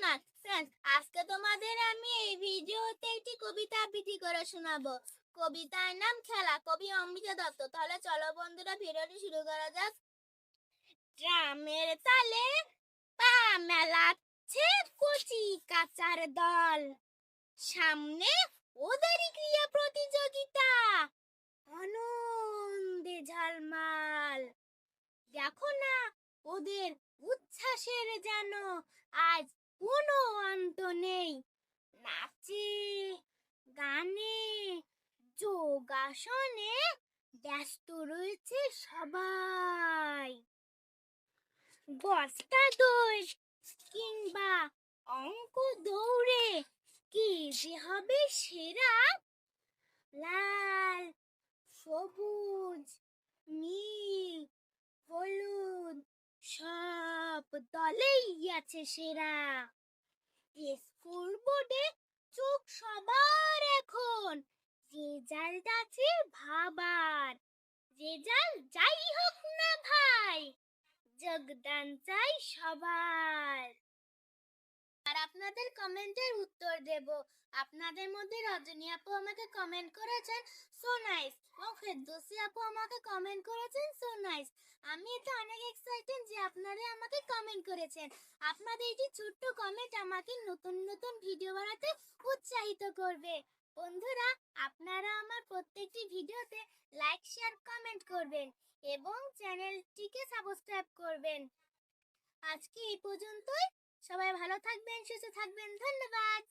না ফ্রেন্ডস, আজকে তোমাদের আমি এই ভিডিওতে একটি কবিতা আবৃত্তি করে শোনাবো। কবিতার নাম খেলা, কবি অমৃতা দত্ত। তাহলে চলো বন্ধুরা, ভিডিওটি শুরু করা যাক। ড্রামের তালে পা মেলাচ্ছে কচি কাচার দল, সামনে ওদেরই ক্রিয়া প্রতিযোগিতা, আনন্দে ঝলমাল। দেখো না ওদের উচ্ছ্বাসের যেন আজ কোনো অন্ত নেই। নাচে গানে যোগাসনে ব্যস্ত রয়েছে সবাই। বস্তা দৌড় কিংবা অঙ্ক দৌড়ে কে যে হবে সেরা, লাল সবুজ নীল হলুদ সব দলেই আছে সেরা। স্কুল বোর্ডে চোখ সবার এখন, রেজাল্ট আছে ভাবার। রেজাল্ট যাই হোক না ভাই, যোগদান চাই সবার। আর আপনাদের কমেন্টের উত্তর দেব। আপনাদের মধ্যে রজনী আপু আমাকে কমেন্ট করেছেন সো নাইস, এবং ফেরদৌসী আপু আমাকে কমেন্ট করেছেন সো নাইস। আমি এটা অনেক এক্সাইটেড যে আপনারা আমাকে কমেন্ট করেছেন। আপনাদের এই ছোট্ট কমেন্ট আমাকে নতুন নতুন ভিডিও বানাতে উৎসাহিত করবে। বন্ধুরা, আপনারা আমার প্রত্যেকটি ভিডিওতে লাইক শেয়ার কমেন্ট করবেন এবং চ্যানেলটিকে সাবস্ক্রাইব করবেন। আজকে এই পর্যন্তই। সবাই ভালো থাকবেন, সুস্থ থাকবেন। ধন্যবাদ।